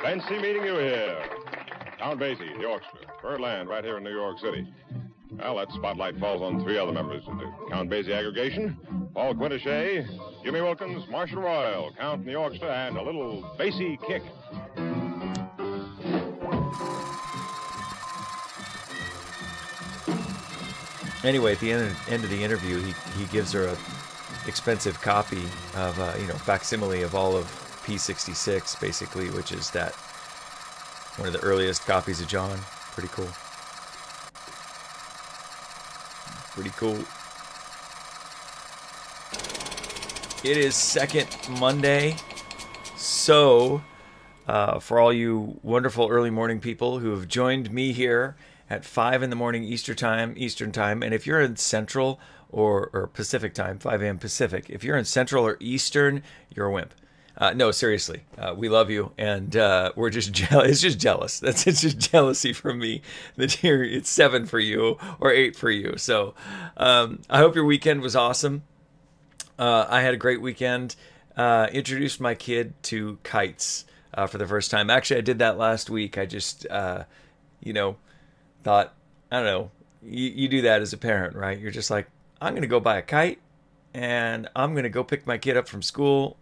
Fancy meeting you here. Count Basie, the orchestra. Birdland, right here in New York City. Well, that spotlight falls on three other members of the Count Basie aggregation. Paul Quintachet, Jimmy Wilkins, Marshall Royal, Count and the orchestra, and a little Basie kick. Anyway, at the end of the interview, he gives her a expensive copy of, facsimile of all of P66, basically, which is that one of the earliest copies of John. Pretty cool. Pretty cool. It is second Monday, so for all you wonderful early morning people who have joined me here at 5 in the morning Eastern time, and if you're in Central or Pacific time, 5 a.m. Pacific, if you're in Central or Eastern, you're a wimp. No, seriously, we love you, and we're just jealous. It's just jealous. It's just jealousy from me that here it's 7 for you or 8 for you. So I hope your weekend was awesome. I had a great weekend. Introduced my kid to kites for the first time. Actually, I did that last week. I just, thought, I don't know, you do that as a parent, right? You're just like, I'm going to go buy a kite, and I'm going to go pick my kid up from school,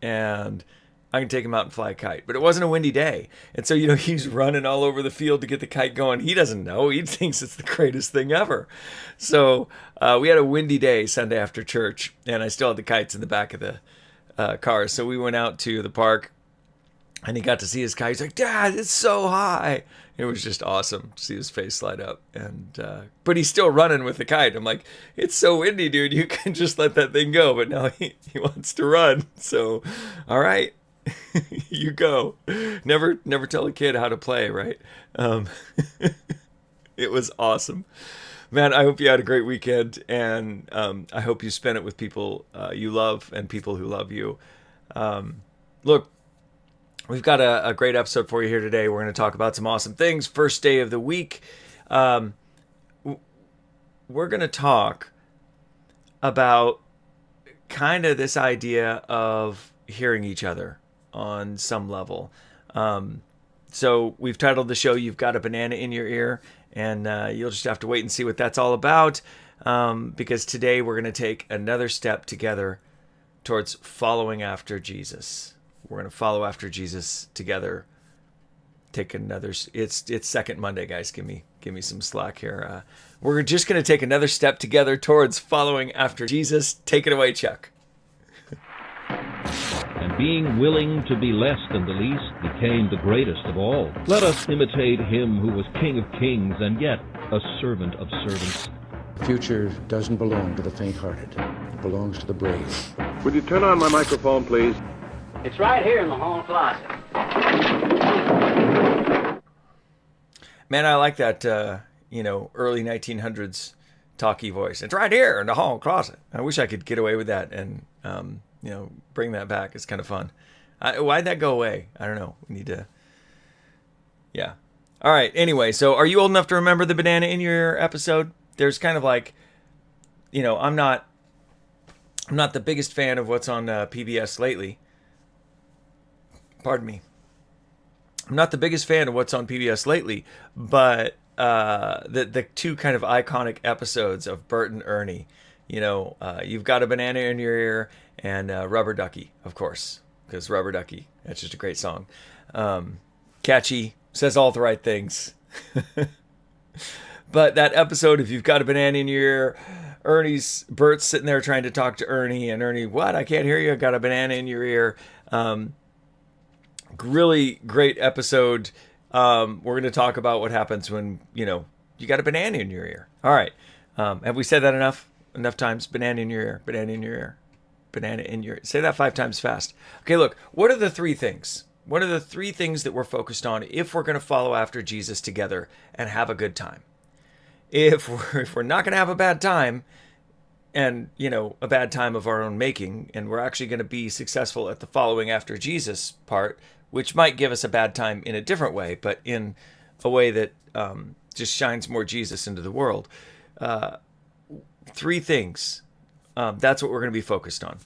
and I can take him out and fly a kite. But it wasn't a windy day. And so, he's running all over the field to get the kite going. He doesn't know. He thinks it's the greatest thing ever. So we had a windy day Sunday after church, and I still had the kites in the back of the car. So we went out to the park, and he got to see his kite. He's like, Dad, it's so high. It was just awesome to see his face light up. And but he's still running with the kite. I'm like, it's so windy, dude. You can just let that thing go. But now he wants to run. So, all right, you go. Never tell a kid how to play, right? It was awesome. Man, I hope you had a great weekend. And I hope you spent it with people you love and people who love you. Look, we've got a great episode for you here today. We're going to talk about some awesome things. First day of the week. We're going to talk about kind of this idea of hearing each other on some level. So we've titled the show, You've Got a Banana in Your Ear, and you'll just have to wait and see what that's all about, because today we're going to take another step together towards following after Jesus. We're going to follow after Jesus together. Take another. It's second Monday, guys. Give me some slack here. We're just going to take another step together towards following after Jesus. Take it away, Chuck. And being willing to be less than the least became the greatest of all. Let us imitate him who was King of Kings and yet a servant of servants. The future doesn't belong to the faint-hearted. It belongs to the brave. Would you turn on my microphone, please? It's right here in the hall closet. Man, I like that, early 1900s talkie voice. It's right here in the hall closet. I wish I could get away with that and, bring that back. It's kind of fun. Why'd that go away? I don't know. We need to, yeah. All right. Anyway, so are you old enough to remember the banana in your ear episode? There's kind of like, I'm not the biggest fan of what's on PBS lately. Pardon me. I'm not the biggest fan of what's on PBS lately, but the two kind of iconic episodes of Bert and Ernie, You've Got a Banana in Your Ear, and Rubber Ducky, of course, because Rubber Ducky, that's just a great song. Catchy, says all the right things. But that episode, if You've Got a Banana in Your Ear, Bert's sitting there trying to talk to Ernie, and Ernie, what? I can't hear you. I got a banana in your ear. Really great episode. We're going to talk about what happens when, you got a banana in your ear. All right. Have we said that enough times? Banana in your ear, banana in your ear, banana in your ear. Say that 5 times fast. Okay, look, what are the 3 things? What are the 3 things that we're focused on if we're going to follow after Jesus together and have a good time? If we're not going to have a bad time, and, a bad time of our own making, and we're actually going to be successful at the following after Jesus part, which might give us a bad time in a different way, but in a way that just shines more Jesus into the world. 3 things. That's what we're going to be focused on.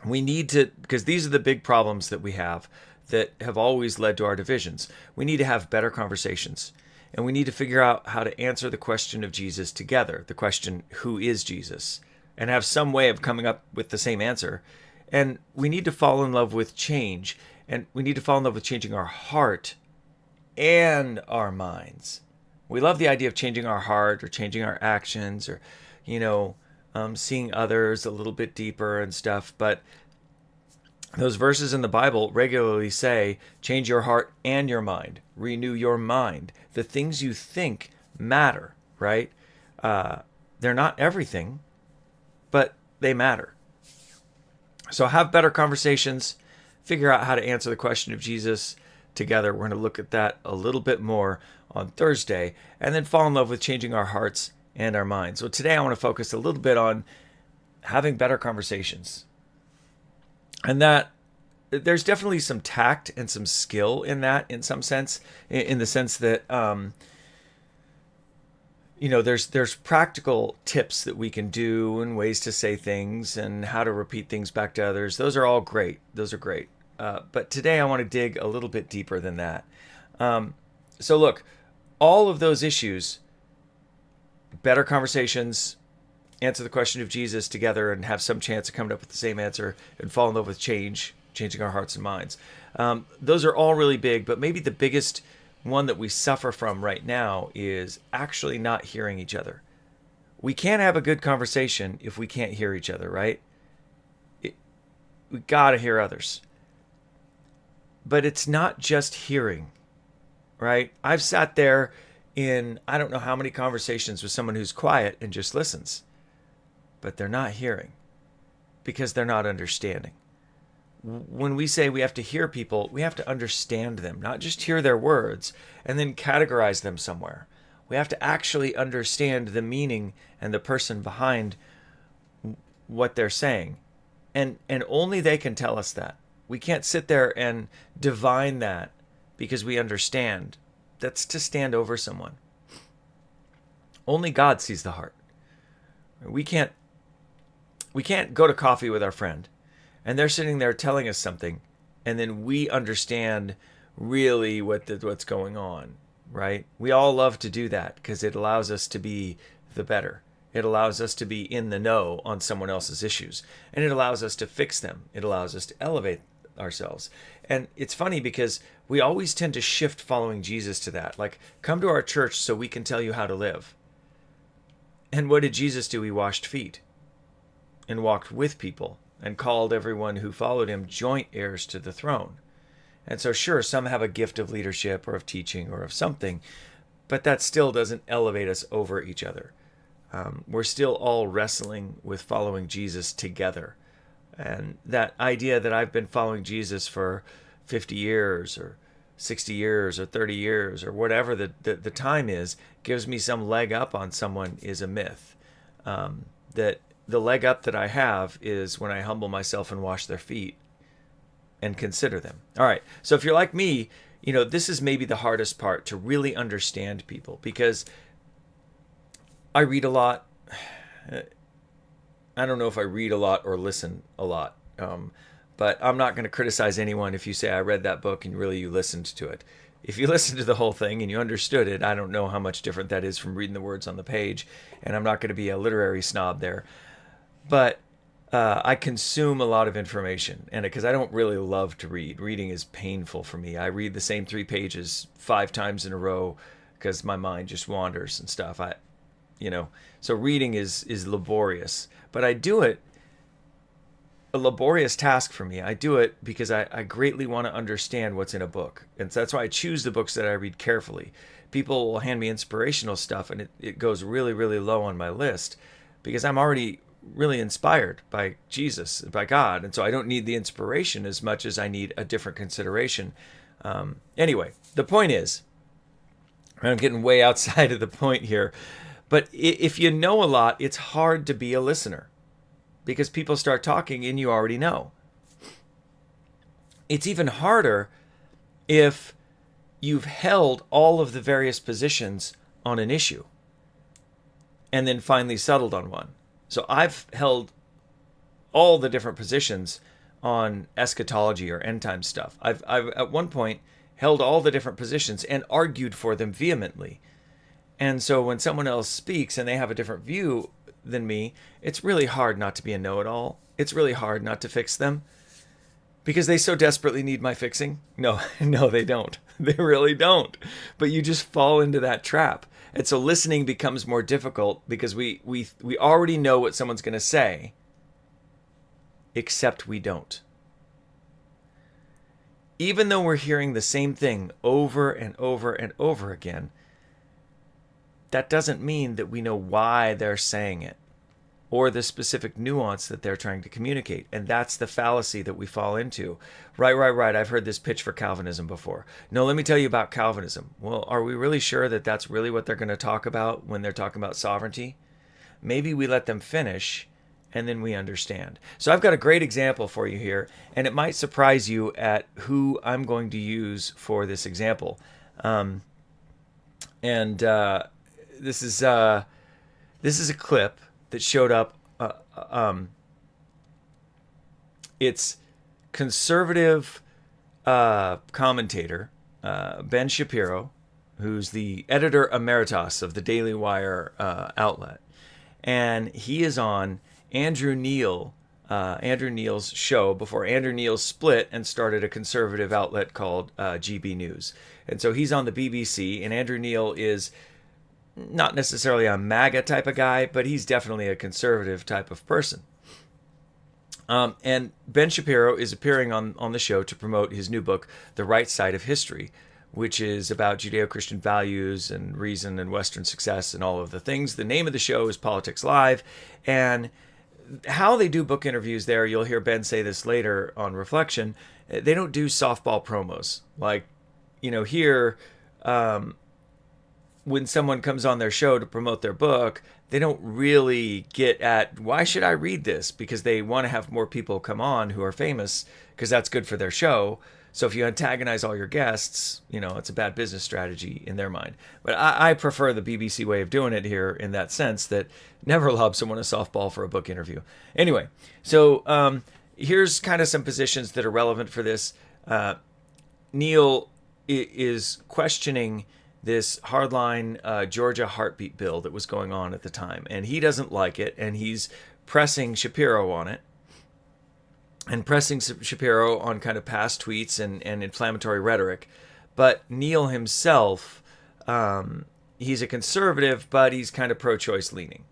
We need to, because these are the big problems that we have. that have always led to our divisions. We need to have better conversations. And we need to figure out how to answer the question of Jesus together, the question, who is Jesus? And have some way of coming up with the same answer. And we need to fall in love with change. And we need to fall in love with changing our heart and our minds. We love the idea of changing our heart or changing our actions or, seeing others a little bit deeper and stuff. But those verses in the Bible regularly say, change your heart and your mind. Renew your mind. The things you think matter, right? They're not everything, but they matter. So have better conversations. Figure out how to answer the question of Jesus together. We're going to look at that a little bit more on Thursday, and then fall in love with changing our hearts and our minds. So today I want to focus a little bit on having better conversations. And that there's definitely some tact and some skill in that, in some sense, in the sense that, there's practical tips that we can do and ways to say things and how to repeat things back to others. Those are all great. Those are great. But today I want to dig a little bit deeper than that. So look, all of those issues, better conversations, answer the question of Jesus together and have some chance of coming up with the same answer, and fall in love with changing our hearts and minds. Those are all really big, but maybe the biggest one that we suffer from right now is actually not hearing each other. We can't have a good conversation if we can't hear each other, right? We got to hear others. But it's not just hearing, right? I've sat there in I don't know how many conversations with someone who's quiet and just listens, but they're not hearing because they're not understanding. When we say we have to hear people, we have to understand them, not just hear their words and then categorize them somewhere. We have to actually understand the meaning and the person behind what they're saying. And only they can tell us that. We can't sit there and divine that because we understand. That's to stand over someone. Only God sees the heart. We can't go to coffee with our friend and they're sitting there telling us something and then we understand really what's going on, right? We all love to do that because it allows us to be the better. It allows us to be in the know on someone else's issues, and it allows us to fix them. It allows us to elevate ourselves. And it's funny because we always tend to shift following Jesus to that. Like, come to our church so we can tell you how to live. And what did Jesus do? He washed feet and walked with people and called everyone who followed him joint heirs to the throne. And so sure, some have a gift of leadership or of teaching or of something, but that still doesn't elevate us over each other. We're still all wrestling with following Jesus together. And that idea that I've been following Jesus for 50 years or 60 years or 30 years or whatever the time is, gives me some leg up on someone is a myth. That the leg up that I have is when I humble myself and wash their feet and consider them. All right, so if you're like me, this is maybe the hardest part, to really understand people, because I read a lot. I don't know if I read a lot or listen a lot, but I'm not going to criticize anyone if you say I read that book and really you listened to it. If you listened to the whole thing and you understood it, I don't know how much different that is from reading the words on the page, and I'm not going to be a literary snob there. But I consume a lot of information, and because I don't really love to read. Reading is painful for me. I read the same 3 pages 5 times in a row because my mind just wanders and stuff. So reading is laborious, but I do it, a laborious task for me. I do it because I greatly want to understand what's in a book. And so that's why I choose the books that I read carefully. People will hand me inspirational stuff and it goes really, really low on my list because I'm already really inspired by Jesus, by God. And so I don't need the inspiration as much as I need a different consideration. Anyway, the point is, I'm getting way outside of the point here, but if you know a lot, it's hard to be a listener because people start talking and you already know. It's even harder if you've held all of the various positions on an issue and then finally settled on one. So I've held all the different positions on eschatology or end time stuff. I've at one point held all the different positions and argued for them vehemently. And so when someone else speaks and they have a different view than me, it's really hard not to be a know-it-all. It's really hard not to fix them because they so desperately need my fixing. No, they don't. They really don't. But you just fall into that trap. And so listening becomes more difficult because we already know what someone's going to say, except we don't. Even though we're hearing the same thing over and over and over again, that doesn't mean that we know why they're saying it or the specific nuance that they're trying to communicate. And that's the fallacy that we fall into. Right. I've heard this pitch for Calvinism before. No, let me tell you about Calvinism. Well, are we really sure that that's really what they're going to talk about when they're talking about sovereignty? Maybe we let them finish and then we understand. So I've got a great example for you here, and it might surprise you at who I'm going to use for this example. This is a clip that showed up. It's conservative commentator Ben Shapiro, who's the editor emeritus of the Daily Wire outlet, and he is on Andrew Neil's show before Andrew Neil split and started a conservative outlet called GB News. And so he's on the BBC, and Andrew Neil is not necessarily a MAGA type of guy, but he's definitely a conservative type of person. And Ben Shapiro is appearing on the show to promote his new book, The Right Side of History, which is about Judeo-Christian values and reason and Western success and all of the things. The name of the show is Politics Live. And how they do book interviews there, you'll hear Ben say this later on Reflection, they don't do softball promos. Like, here, when someone comes on their show to promote their book, they don't really get at, why should I read this? Because they want to have more people come on who are famous, because that's good for their show. So if you antagonize all your guests, it's a bad business strategy in their mind. But I prefer the BBC way of doing it here in that sense, that never lob someone a softball for a book interview. Anyway, so here's kind of some positions that are relevant for this. Neil is questioning this hardline Georgia heartbeat bill that was going on at the time. And he doesn't like it, and he's pressing Shapiro on it. And pressing Shapiro on kind of past tweets and inflammatory rhetoric. But Neil himself, he's a conservative, but he's kind of pro-choice leaning.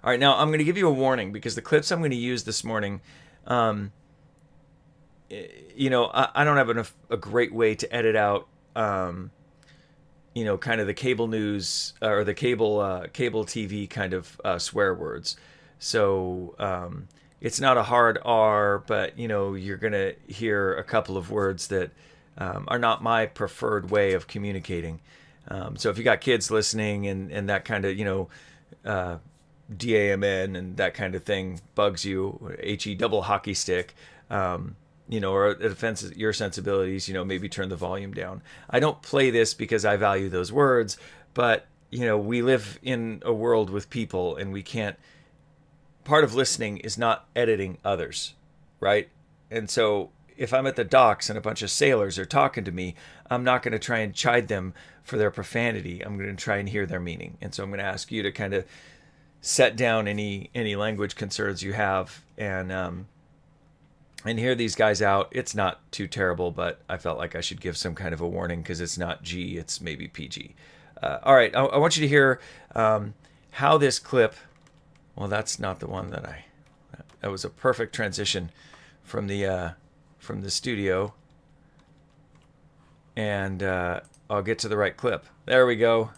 All right, now I'm going to give you a warning, because the clips I'm going to use this morning, I don't have a great way to edit out, kind of the cable news or the cable TV kind of swear words. So it's not a hard R, but, you're going to hear a couple of words that are not my preferred way of communicating. So if you got kids listening and that kind of, DAMN and that kind of thing bugs you, HE double hockey stick, or it offends your sensibilities, maybe turn the volume down. I don't play this because I value those words, but, we live in a world with people, and we can't. Part of listening is not editing others, right? And so if I'm at the docks and a bunch of sailors are talking to me, I'm not going to try and chide them for their profanity. I'm going to try and hear their meaning. And so I'm going to ask you to kind of set down any language concerns you have and hear these guys out. It's not too terrible, but I felt like I should give some kind of a warning because it's not G, it's maybe PG. All right, I want you to hear how this clip. Well, that's not the one that was a perfect transition from the studio. And I'll get to the right clip. There we go.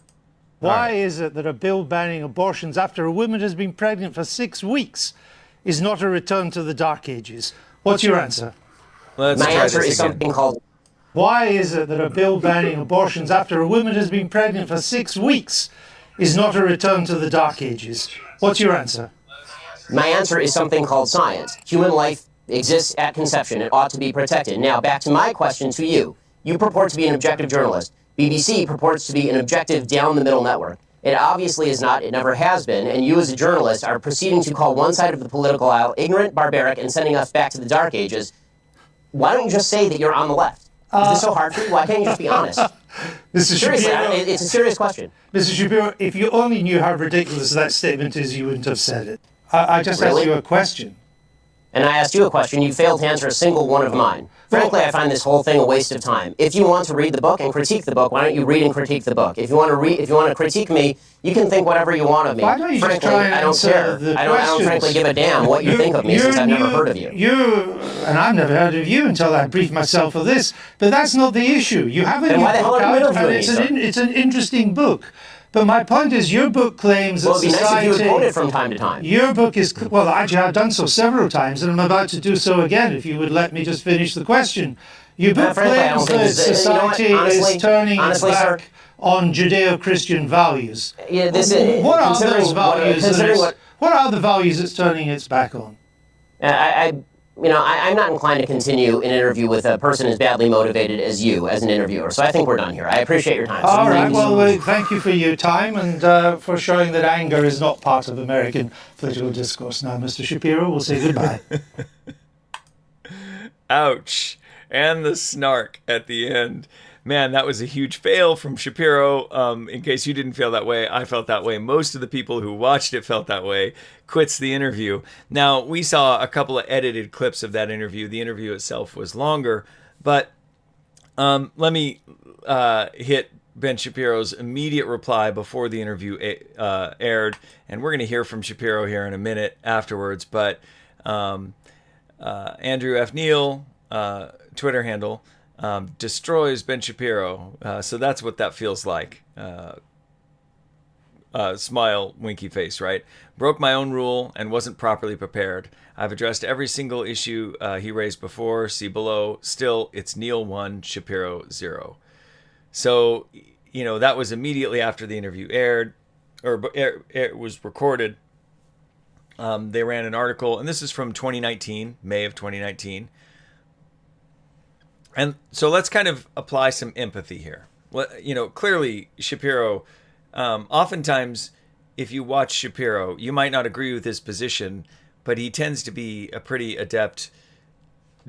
Why is it that a bill banning abortions after a woman has been pregnant for 6 weeks is not a return to the Dark Ages? What's your answer? Let's My try answer this is again. something called... Why is it that a bill banning abortions after a woman has been pregnant for 6 weeks is not a return to the Dark Ages? What's your answer? My answer is something called science. Human life exists at conception. It ought to be protected. Now, back to my question to you. You purport to be an objective journalist. BBC purports to be an objective down-the-middle network. It obviously is not. It never has been. And you as a journalist are proceeding to call one side of the political aisle ignorant, barbaric, and sending us back to the Dark Ages. why don't you just say that you're on the left? Is this so hard for you? Why can't you just be honest? Mr. Seriously, Shapiro, it's a serious question. Mr. Shapiro, if you only knew how ridiculous that statement is, you wouldn't have said it. I just asked Really? you a question. And I asked you a question, you failed to answer a single one of mine. Frankly, I find this whole thing a waste of time. If you want to read the book and critique the book, why don't you read and critique the book? If you want to critique me, you can think whatever you want of me. Why don't you frankly, just try and I don't answer care. the I don't frankly give a damn what you think of me since I've never heard of you. And I've never heard of you until I briefed myself for this. But that's not the issue. You have a Then new why the hell book are you out, and interviewing me, it's an interesting book. But my point is, your book claims Well, that it'd be nice if you would society... quote it from time to time. Your book is... Well, actually, I've done so several times, and I'm about to do so again, if you would let me just finish the question. Your book frankly, I don't claims think that this is- you know what? society Honestly- is turning its honestly, sir- back on Judeo-Christian values. Yeah, What are considering those values? considering What are the values it's turning its back on? I'm not inclined to continue an interview with a person as badly motivated as you as an interviewer. So I think we're done here. I appreciate your time. All right. Thank you so Well, much. thank you for your time and for showing that anger is not part of American political discourse. Now, Mr. Shapiro, we'll say goodbye. Ouch. And the snark at the end. Man, that was a huge fail from Shapiro. In case you didn't feel that way, I felt that way. Most of the people who watched it felt that way. Quits the interview. Now, we saw a couple of edited clips of that interview. The interview itself was longer. But let me hit Ben Shapiro's immediate reply before the interview aired. And we're going to hear from Shapiro here in a minute afterwards. But Andrew F. Neal, Twitter handle, destroys Ben Shapiro. So that's what that feels like. Smile, winky face, right? Broke my own rule and wasn't properly prepared. I've addressed every single issue he raised before. See below. Still, it's Neal 1, Shapiro 0. So, that was immediately after the interview aired, or it was recorded. They ran an article, and this is from 2019, May of 2019. And so let's kind of apply some empathy here. Well, clearly Shapiro, oftentimes if you watch Shapiro, you might not agree with his position, but he tends to be a pretty adept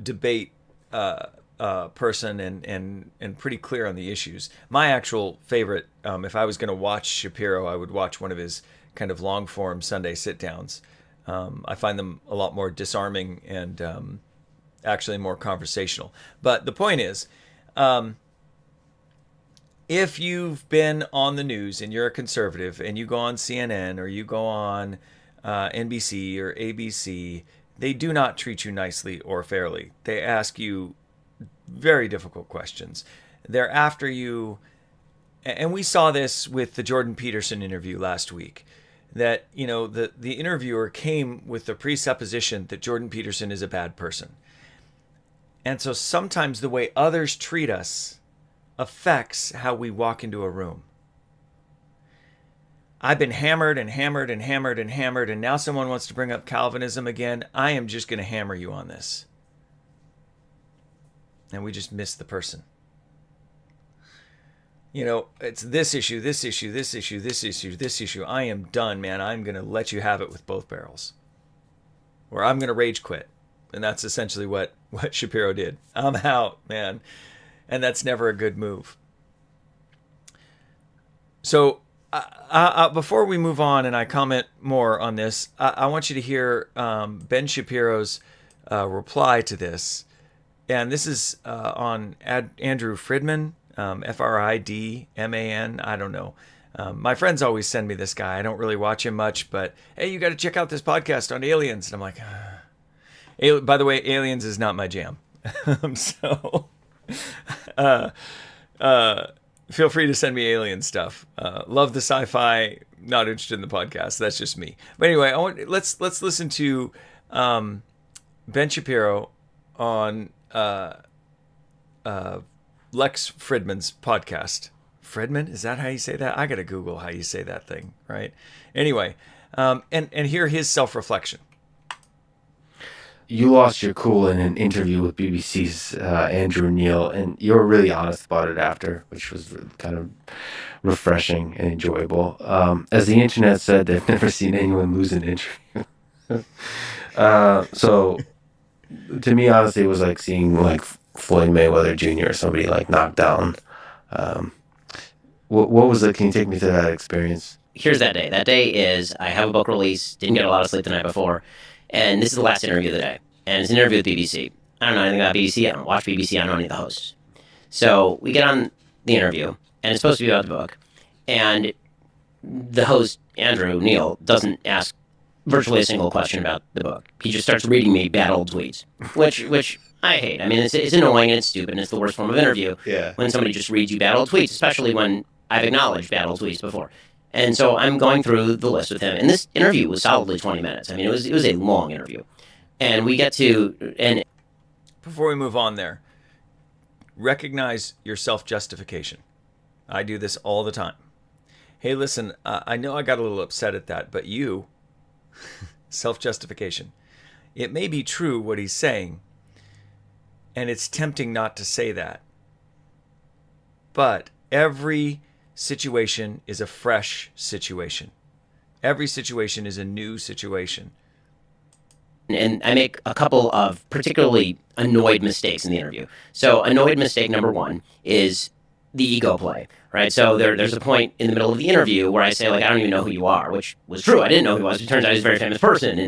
debate person and pretty clear on the issues. My actual favorite, if I was going to watch Shapiro, I would watch one of his kind of long form Sunday sit downs. I find them a lot more disarming and actually more conversational. But the point is, if you've been on the news and you're a conservative and you go on CNN or you go on NBC or ABC, they do not treat you nicely or fairly. They ask you very difficult questions. They're after you. And we saw this with the Jordan Peterson interview last week, that, the interviewer came with the presupposition that Jordan Peterson is a bad person. And so sometimes the way others treat us affects how we walk into a room. I've been hammered and hammered and hammered and hammered, and now someone wants to bring up Calvinism again. I am just going to hammer you on this. And we just miss the person. It's this issue, this issue, this issue, this issue, this issue. I am done, man. I'm going to let you have it with both barrels. Or I'm going to rage quit. And that's essentially what Shapiro did. I'm out, man. And that's never a good move. So before we move on and I comment more on this, I want you to hear Ben Shapiro's reply to this. And this is on Andrew Friedman, Fridman. I don't know. My friends always send me this guy. I don't really watch him much, but hey, you got to check out this podcast on aliens. And I'm like, by the way, aliens is not my jam. So feel free to send me alien stuff. Love the sci-fi, not interested in the podcast. That's just me. But anyway, let's listen to Ben Shapiro on Lex Fridman's podcast. Fridman? Is that how you say that? I got to Google how you say that thing, right? Anyway, and hear his self-reflection. You lost your cool in an interview with BBC's Andrew Neal, and you were really honest about it after, which was kind of refreshing and enjoyable. As the internet said, they've never seen anyone lose an interview. So to me, honestly, it was like seeing like Floyd Mayweather Jr. or somebody like knocked down. What was it? Can you take me through that experience? Here's that day. That day is I have a book release, didn't get a lot of sleep the night before, and this is the last interview of the day. And it's an interview with BBC. I don't know anything about BBC. I don't watch BBC. I don't know any of the hosts. So we get on the interview, and it's supposed to be about the book. And the host, Andrew Neil, doesn't ask virtually a single question about the book. He just starts reading me bad old tweets, which I hate. I mean, it's annoying and it's stupid, and it's the worst form of interview when somebody just reads you bad old tweets, especially when I've acknowledged bad old tweets before. And so I'm going through the list with him, and this interview was solidly 20 minutes. I mean, it was a long interview. And we get to... and before we move on there, recognize your self-justification. I do this all the time. Hey, listen, I know I got a little upset at that, but you, self-justification. It may be true what he's saying, and it's tempting not to say that. But every situation is a fresh situation. Every situation is a new situation. And I make a couple of particularly annoyed mistakes in the interview. So annoyed mistake number one is the ego play, right? So there's a point in the middle of the interview where I say, like, I don't even know who you are, which was true. I didn't know who he was. It turns out he's a very famous person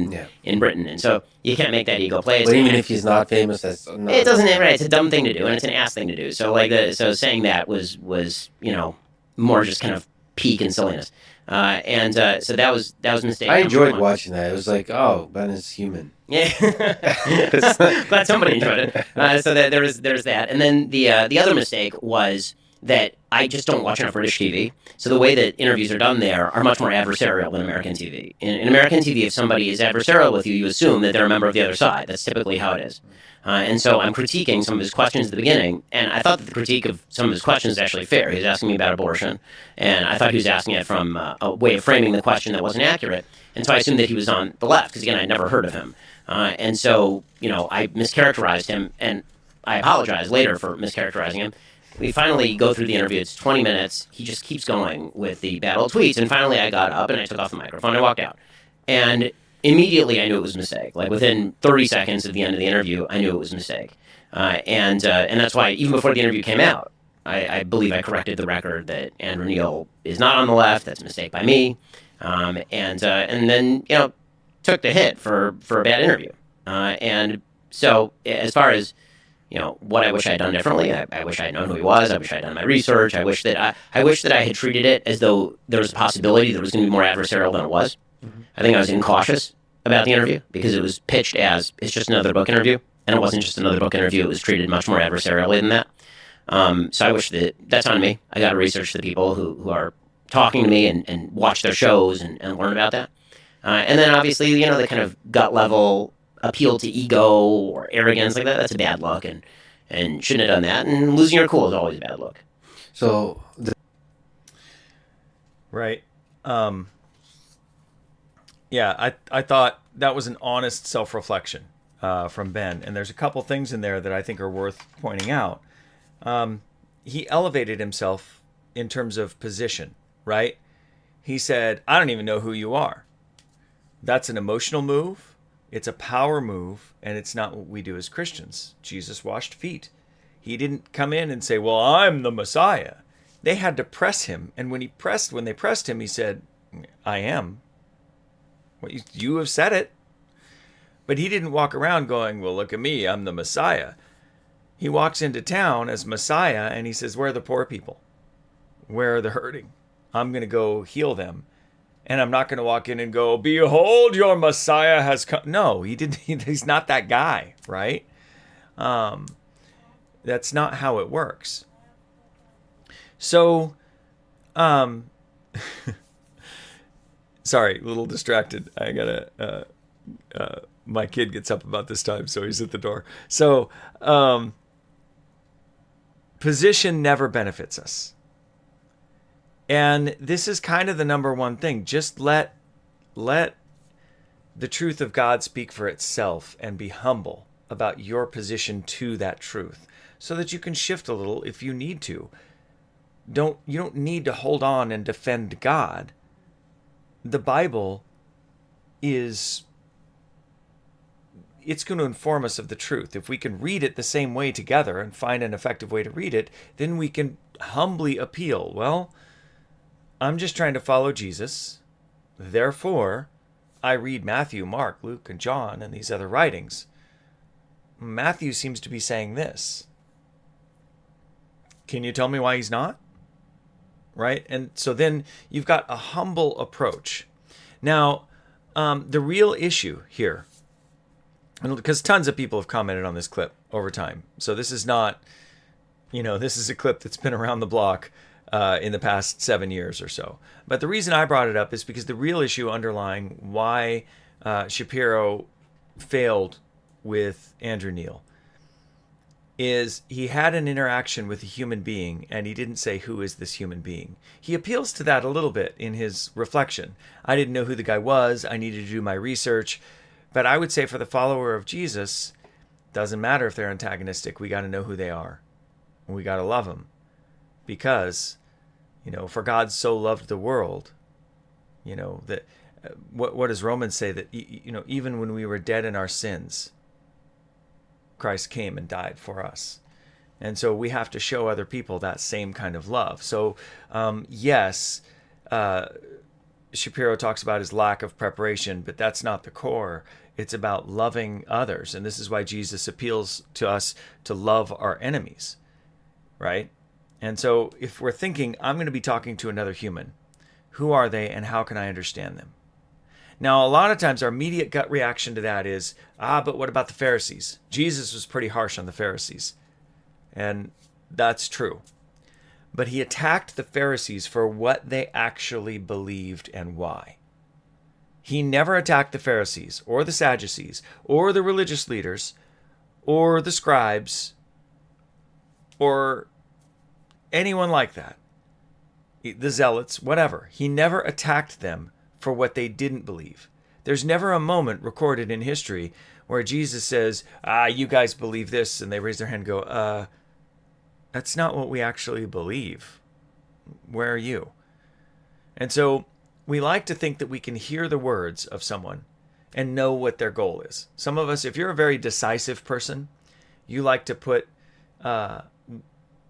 in Britain. And so you can't make that ego play. But even if he's not famous, that's not... It doesn't, right? It's a dumb thing to do, and it's an ass thing to do. So so saying that was more just kind of peak and silliness. So that was a mistake. I enjoyed watching that. It was like, oh, Ben is human. Yeah, glad somebody enjoyed it. So there's that, and then the other mistake was that I just don't watch enough British TV. So the way that interviews are done there are much more adversarial than American TV. In American TV, if somebody is adversarial with you, you assume that they're a member of the other side. That's typically how it is. And so I'm critiquing some of his questions at the beginning, and I thought that the critique of some of his questions is actually fair. He was asking me about abortion, and I thought he was asking it from a way of framing the question that wasn't accurate. And so I assumed that he was on the left, because again, I'd never heard of him. And so, I mischaracterized him, and I apologize later for mischaracterizing him. We finally go through the interview. It's 20 minutes. He just keeps going with the bad old tweets. And finally, I got up and I took off the microphone and I walked out. And immediately, I knew it was a mistake. Like within 30 seconds of the end of the interview, I knew it was a mistake. And that's why even before the interview came out, I believe I corrected the record that Andrew Neil is not on the left. That's a mistake by me. And then took the hit for a bad interview. And so as far as what I wish I had done differently, I wish I had known who he was. I wish I had done my research. I wish that I had treated it as though there was a possibility that it was going to be more adversarial than it was. Mm-hmm. I think I was incautious about the interview because it was pitched as it's just another book interview, and it wasn't just another book interview. It was treated much more adversarially than that. So I wish that's on me. I got to research the people who are talking to me and watch their shows and learn about that. And then obviously, the kind of gut level appeal to ego or arrogance like that, that's a bad look and shouldn't have done that. And losing your cool is always a bad look. So, right. Yeah, I thought that was an honest self-reflection from Ben. And there's a couple things in there that I think are worth pointing out. He elevated himself in terms of position, right? He said, I don't even know who you are. That's an emotional move. It's a power move, and it's not what we do as Christians. Jesus washed feet. He didn't come in and say, well, I'm the Messiah. They had to press him, and when they pressed him, he said, I am. Well, you have said it. But he didn't walk around going, well, look at me, I'm the Messiah. He walks into town as Messiah, and he says, where are the poor people? Where are the hurting? I'm going to go heal them. And I'm not going to walk in and go, behold, your Messiah has come. No, he didn't. He's not that guy, right? That's not how it works. So, sorry, a little distracted. I gotta, my kid gets up about this time, so he's at the door. So, position never benefits us. And this is kind of the number one thing. Just let the truth of God speak for itself and be humble about your position to that truth so that you can shift a little if you need to. You don't need to hold on and defend God. The Bible is it's going to inform us of the truth. If we can read it the same way together and find an effective way to read it, then we can humbly appeal. Well, I'm just trying to follow Jesus. Therefore, I read Matthew, Mark, Luke, and John, and these other writings. Matthew seems to be saying this. Can you tell me why he's not? Right? And so then you've got a humble approach. Now, the real issue here, because tons of people have commented on this clip over time. So this is not, this is a clip that's been around the block in the past 7 years or so. But the reason I brought it up is because the real issue underlying why Shapiro failed with Andrew Neil is he had an interaction with a human being and he didn't say, who is this human being? He appeals to that a little bit in his reflection. I didn't know who the guy was. I needed to do my research. But I would say for the follower of Jesus, doesn't matter if they're antagonistic. We got to know who they are. And we got to love them. Because, for God so loved the world, that what does Romans say? That, even when we were dead in our sins, Christ came and died for us. And so we have to show other people that same kind of love. So, yes, Shapiro talks about his lack of preparation, but that's not the core. It's about loving others. And this is why Jesus appeals to us to love our enemies, right? And so if we're thinking, I'm going to be talking to another human, who are they and how can I understand them? Now, a lot of times our immediate gut reaction to that is, but what about the Pharisees? Jesus was pretty harsh on the Pharisees. And that's true. But he attacked the Pharisees for what they actually believed and why. He never attacked the Pharisees or the Sadducees or the religious leaders or the scribes or anyone like that. The zealots, whatever. He never attacked them for what they didn't believe. There's never a moment recorded in history where Jesus says, you guys believe this, and they raise their hand and go, that's not what we actually believe. Where are you? And so we like to think that we can hear the words of someone and know what their goal is. Some of us, if you're a very decisive person, you like to put,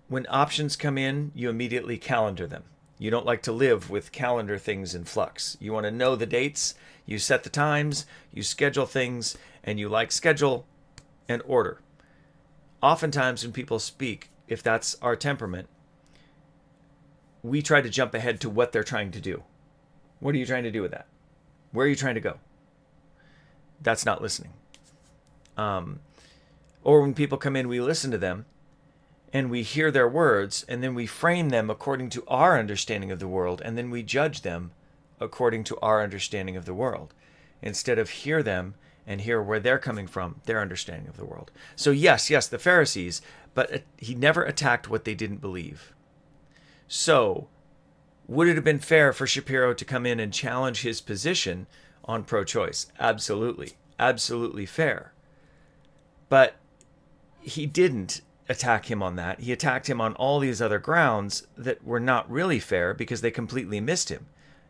when options come in, you immediately calendar them. You don't like to live with calendar things in flux. You want to know the dates, you set the times, you schedule things, and you like schedule and order. Oftentimes when people speak, if that's our temperament, we try to jump ahead to what they're trying to do. What are you trying to do with that? Where are you trying to go? That's not listening. Or when people come in, we listen to them, and we hear their words, and then we frame them according to our understanding of the world, and then we judge them according to our understanding of the world, instead of hear them and hear where they're coming from, their understanding of the world. So yes, the Pharisees, but he never attacked what they didn't believe. So would it have been fair for Shapiro to come in and challenge his position on pro-choice? Absolutely. Absolutely fair. But he didn't attack him on that. He attacked him on all these other grounds that were not really fair because they completely missed him.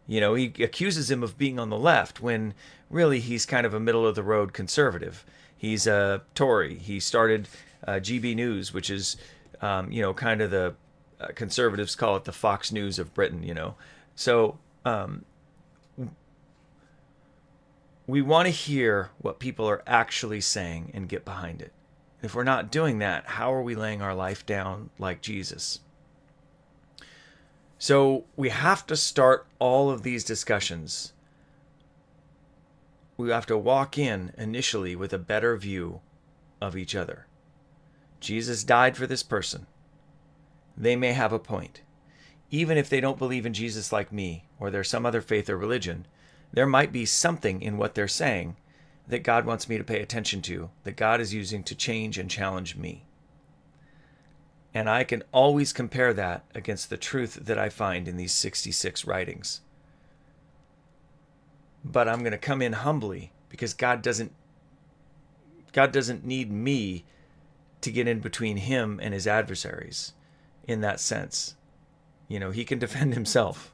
He accuses him of being on the left when really he's kind of a middle-of-the-road conservative. He's a Tory. He started GB News, which is, kind of the conservatives call it the Fox News of Britain, So we want to hear what people are actually saying and get behind it. If we're not doing that, how are we laying our life down like Jesus? So we have to start all of these discussions. We have to walk in initially with a better view of each other. Jesus died for this person. They may have a point. Even if they don't believe in Jesus like me, or there's some other faith or religion, there might be something in what they're saying that God wants me to pay attention to, that God is using to change and challenge me. And I can always compare that against the truth that I find in these 66 writings. But I'm going to come in humbly because God doesn't need me to get in between him and his adversaries in that sense. He can defend himself.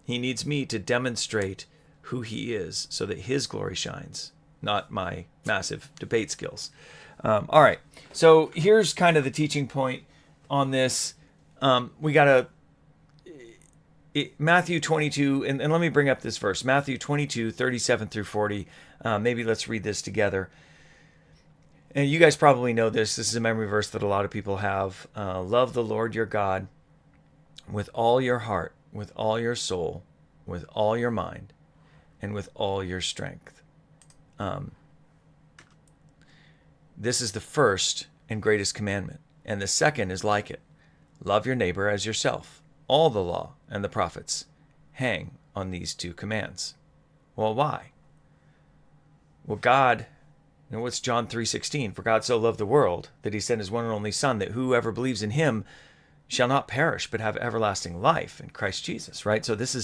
He needs me to demonstrate who he is so that his glory shines not my massive debate skills. All right. So here's kind of the teaching point on this. We got Matthew 22, and let me bring up this verse, Matthew 22, 37 through 40. Maybe let's read this together. And you guys probably know this. This is a memory verse that a lot of people have. Love the Lord your God with all your heart, with all your soul, with all your mind, and with all your strength. This is the first and greatest commandment. And the second is like it. Love your neighbor as yourself. All the law and the prophets hang on these two commands. Well, why? Well, God, what's John 3:16? For God so loved the world that he sent his one and only Son, that whoever believes in him shall not perish, but have everlasting life in Christ Jesus, right? So this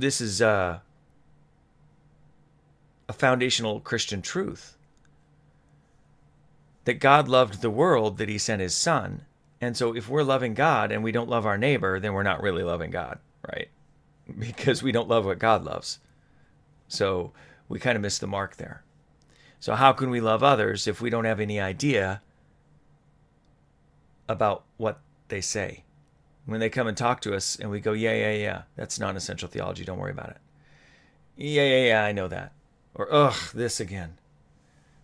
is a foundational Christian truth. That God loved the world that he sent his Son. And so if we're loving God and we don't love our neighbor, then we're not really loving God, right? Because we don't love what God loves. So we kind of miss the mark there. So how can we love others if we don't have any idea about what they say? When they come and talk to us and we go, yeah, that's non-essential theology, don't worry about it. Yeah, I know that. Or, ugh, this again.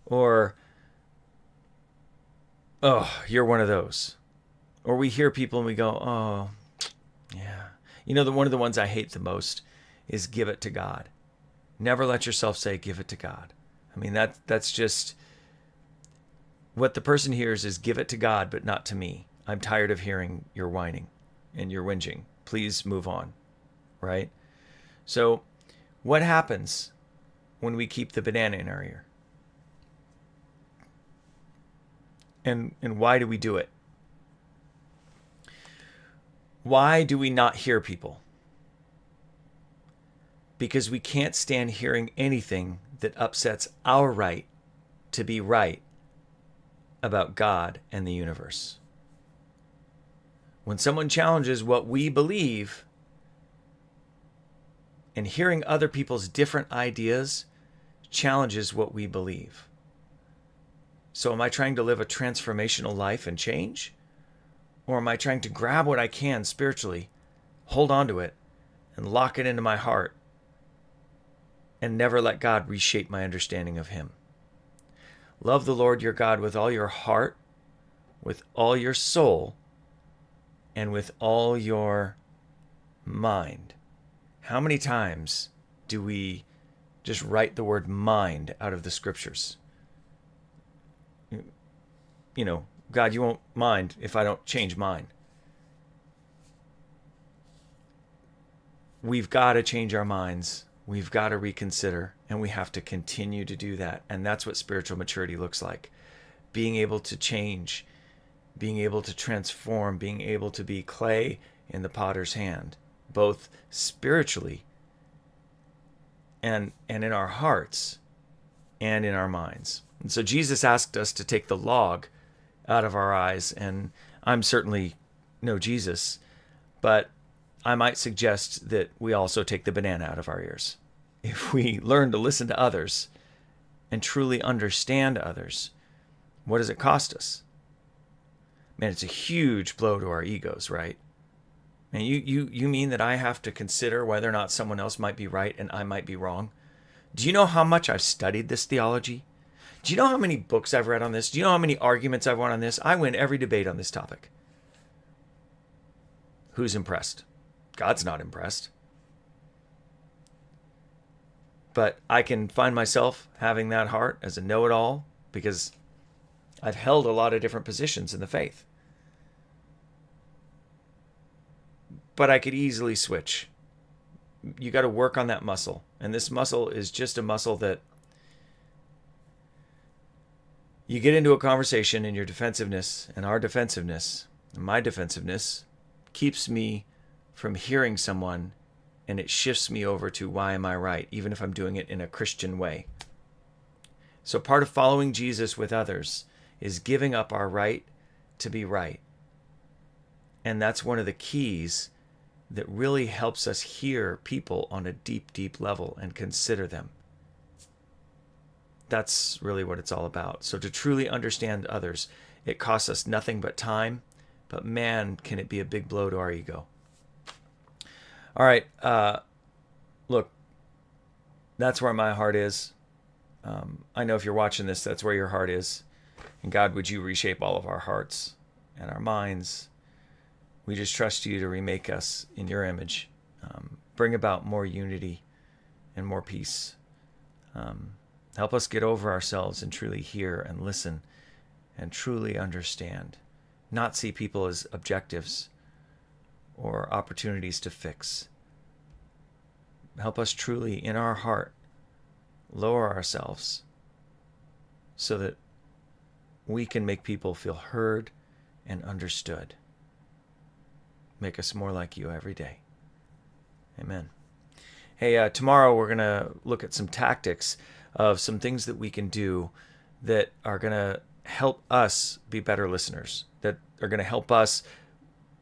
Or, oh, you're one of those. Or we hear people and we go, oh, yeah. You know, one of the ones I hate the most is give it to God. Never let yourself say, give it to God. I mean, that's just, what the person hears is give it to God, but not to me. I'm tired of hearing your whining and your whinging. Please move on, right? So what happens when we keep the banana in our ear? And why do we do it? Why do we not hear people? Because we can't stand hearing anything that upsets our right to be right about God and the universe. When someone challenges what we believe, and hearing other people's different ideas challenges what we believe. So am I trying to live a transformational life and change? Or am I trying to grab what I can spiritually, hold on to it, and lock it into my heart, and never let God reshape my understanding of him? Love the Lord your God with all your heart, with all your soul, and with all your mind. How many times do we just write the word mind out of the scriptures? You know, God, you won't mind if I don't change mine. We've got to change our minds. We've got to reconsider, and we have to continue to do that. And that's what spiritual maturity looks like. Being able to change, being able to transform, being able to be clay in the potter's hand, both spiritually and in our hearts and in our minds. And so Jesus asked us to take the log out of our eyes, and I'm certainly no Jesus, but I might suggest that we also take the banana out of our ears. If we learn to listen to others and truly understand others, what does it cost us? Man, it's a huge blow to our egos, right? And you mean that I have to consider whether or not someone else might be right and I might be wrong? Do you know how much I've studied this theology? Do you know how many books I've read on this? Do you know how many arguments I've won on this? I win every debate on this topic. Who's impressed? God's not impressed. But I can find myself having that heart as a know-it-all because I've held a lot of different positions in the faith. But I could easily switch. You got to work on that muscle. And this muscle is just a muscle that you get into a conversation, and your defensiveness and our defensiveness and my defensiveness keeps me from hearing someone, and it shifts me over to why am I right, even if I'm doing it in a Christian way. So part of following Jesus with others is giving up our right to be right. And that's one of the keys that really helps us hear people on a deep, deep level and consider them. That's really what it's all about. So to truly understand others, it costs us nothing but time, but man, can it be a big blow to our ego. All right, look, that's where my heart is. I know if you're watching this, that's where your heart is. And God, would you reshape all of our hearts and our minds? We just trust you to remake us in your image. Bring about more unity and more peace. Help us get over ourselves and truly hear and listen and truly understand. Not see people as objectives or opportunities to fix. Help us truly, in our heart, lower ourselves so that we can make people feel heard and understood. Make us more like you every day. Amen. Hey, tomorrow we're going to look at some tactics of some things that we can do that are going to help us be better listeners, that are going to help us,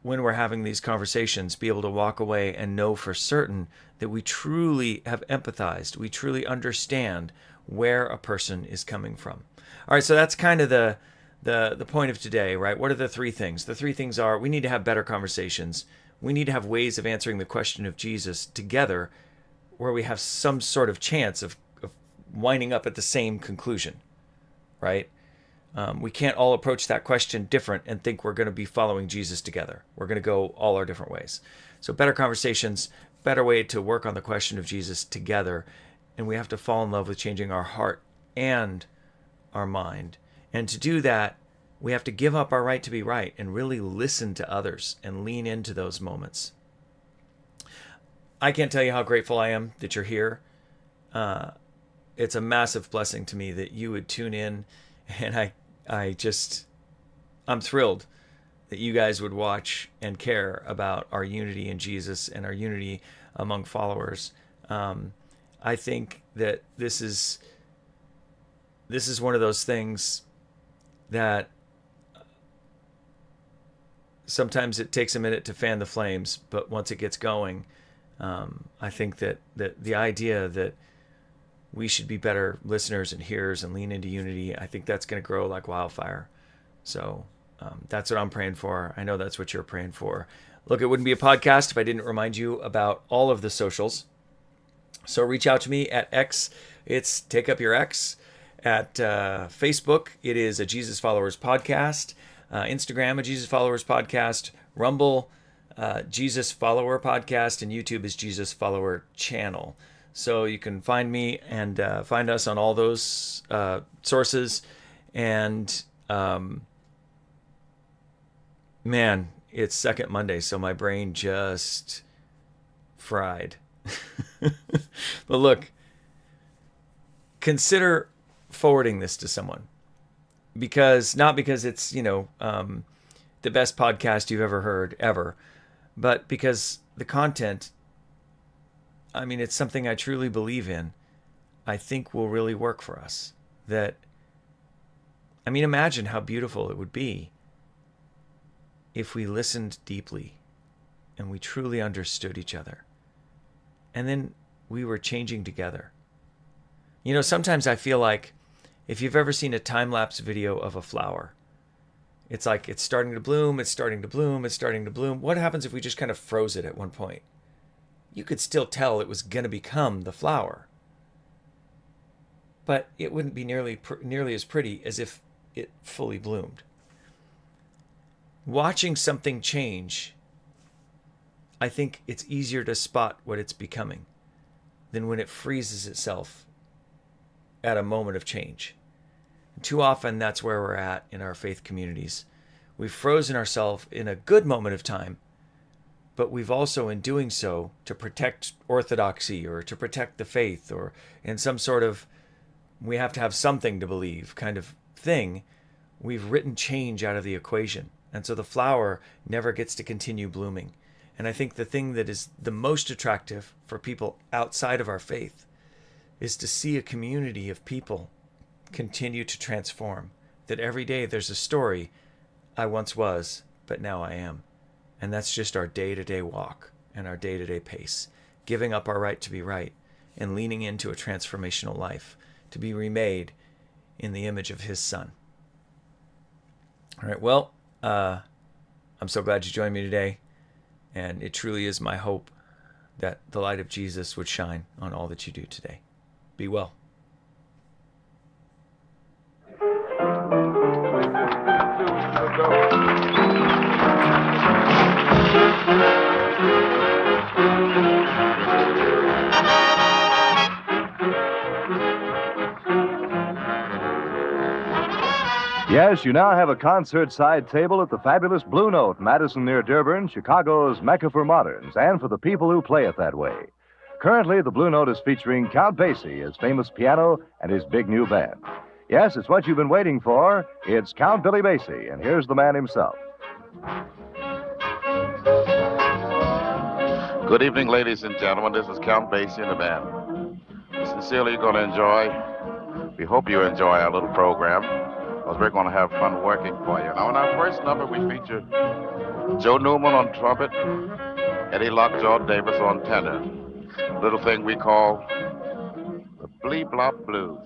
when we're having these conversations, be able to walk away and know for certain that we truly have empathized, we truly understand where a person is coming from. All right, so that's kind of the point of today, right? What are the three things? The three things are: we need to have better conversations. We need to have ways of answering the question of Jesus together where we have some sort of chance of winding up at the same conclusion, right? We can't all approach that question different and think we're going to be following Jesus together. We're going to go all our different ways. So better conversations, better way to work on the question of Jesus together. And we have to fall in love with changing our heart and our mind. And to do that, we have to give up our right to be right and really listen to others and lean into those moments. I can't tell you how grateful I am that you're here. It's a massive blessing to me that you would tune in, and I'm thrilled that you guys would watch and care about our unity in Jesus and our unity among followers. I think that this is one of those things that sometimes it takes a minute to fan the flames, but once it gets going, I think that the idea that we should be better listeners and hearers and lean into unity, I think that's going to grow like wildfire. So that's what I'm praying for. I know that's what you're praying for. Look, it wouldn't be a podcast if I didn't remind you about all of the socials. So reach out to me at X. It's Take Up Your X. At Facebook, it is a Jesus Followers Podcast. Instagram, a Jesus Followers Podcast. Rumble, Jesus Follower Podcast. And YouTube is Jesus Follower Channel. So you can find me and find us on all those sources. And man, it's Second Monday, so my brain just fried. But look, consider forwarding this to someone, not because it's the best podcast you've ever heard ever, but because the content, it's something I truly believe in. I think will really work for us. Imagine how beautiful it would be if we listened deeply and we truly understood each other, and then we were changing together. Sometimes I feel like, if you've ever seen a time-lapse video of a flower, it's like it's starting to bloom, it's starting to bloom, it's starting to bloom. What happens if we just kind of froze it at one point? You could still tell it was going to become the flower, but it wouldn't be nearly as pretty as if it fully bloomed. Watching something change, I think it's easier to spot what it's becoming than when it freezes itself at a moment of change. And too often, that's where we're at in our faith communities. We've frozen ourselves in a good moment of time, but we've also, in doing so, to protect orthodoxy or to protect the faith or in some sort of we have to have something to believe kind of thing, we've written change out of the equation. And so the flower never gets to continue blooming. And I think the thing that is the most attractive for people outside of our faith is to see a community of people continue to transform. That every day there's a story, I once was, but now I am. And that's just our day-to-day walk and our day-to-day pace, giving up our right to be right and leaning into a transformational life to be remade in the image of his Son. All right, well, I'm so glad you joined me today, and it truly is my hope that the light of Jesus would shine on all that you do today. Be well. Yes, you now have a concert side table at the fabulous Blue Note, Madison near Dearborn, Chicago's Mecca for moderns, and for the people who play it that way. Currently, the Blue Note is featuring Count Basie, his famous piano, and his big new band. Yes, it's what you've been waiting for. It's Count Billy Basie, and here's the man himself. Good evening, ladies and gentlemen. This is Count Basie and the band. Sincerely going to enjoy. We hope you enjoy our little program, because we're going to have fun working for you. Now, in our first number, we featured Joe Newman on trumpet, Eddie Lockjaw Davis on tenor. A little thing we call the Blee Blop Blues.